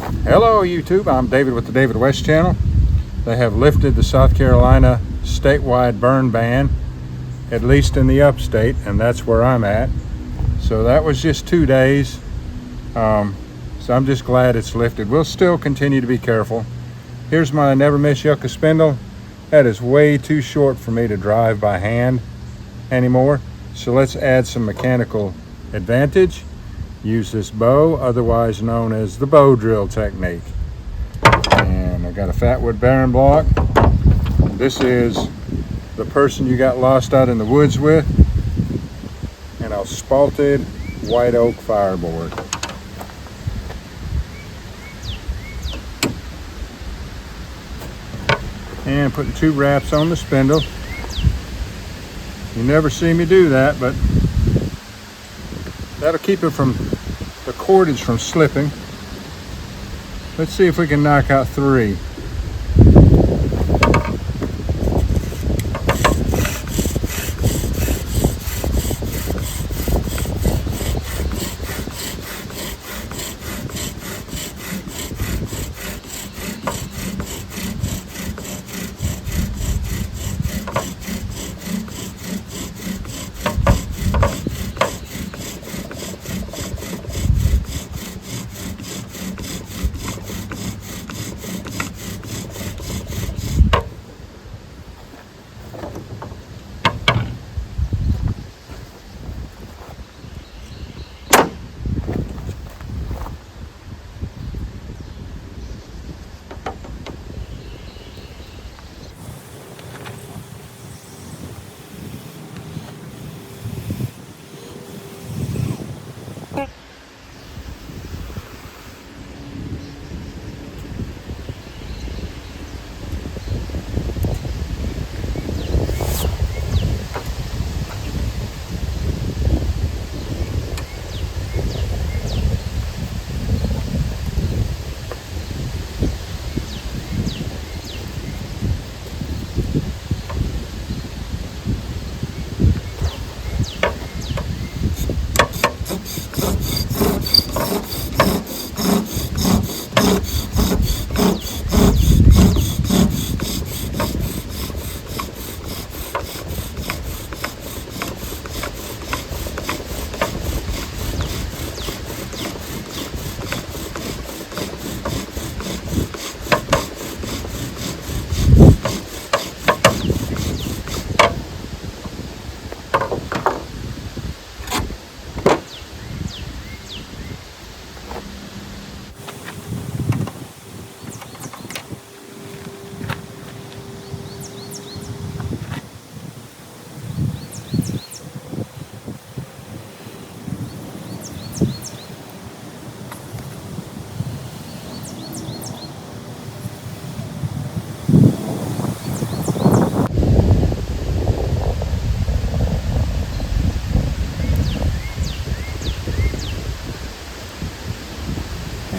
Hello YouTube, I'm David with the David West channel. They have lifted the South Carolina statewide burn ban, at least in the upstate, and that's where I'm at. So that was just 2 days. So I'm just glad it's lifted. We'll still continue to be careful. Here's my never miss Yucca spindle. That is way too short for me to drive by hand anymore. So let's add some mechanical advantage. Use this bow, otherwise known as the bow drill technique. And I got a fatwood bearing block. This is the person you got lost out in the woods with. And a spalted white oak fireboard. And putting 2 wraps on the spindle. You never see me do that, but that'll keep it from the cordage from slipping. Let's see if we can knock out 3.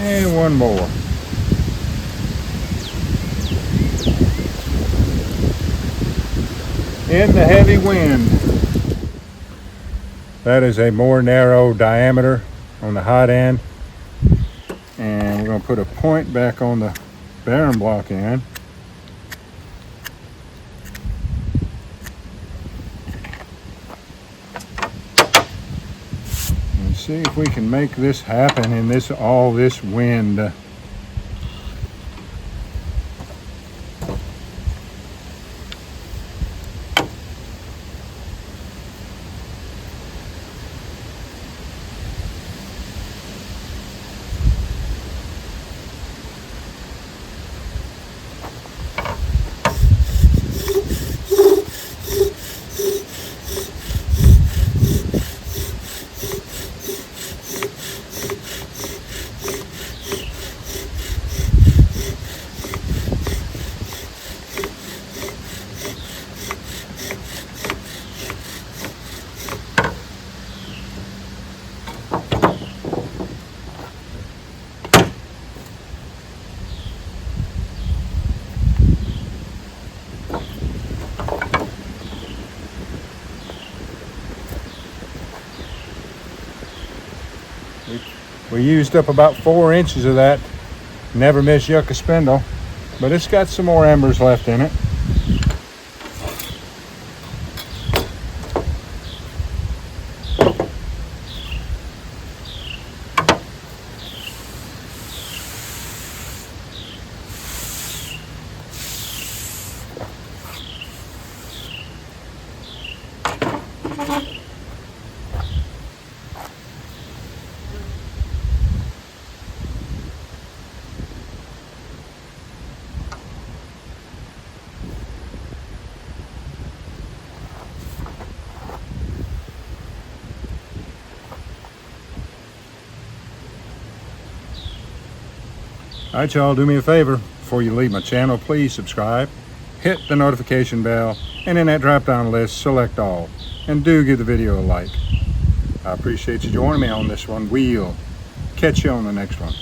And 1 more. In the heavy wind. That is a more narrow diameter on the hot end. And we're going to put a point back on the bearing block end. See if we can make this happen in all this wind. We used up about 4 inches of that Never miss Yucca spindle, but it's got some more embers left in it. All right, y'all, do me a favor. Before you leave my channel, please subscribe, hit the notification bell, and in that drop-down list, select all. And do give the video a like. I appreciate you joining me on this one. We'll catch you on the next one.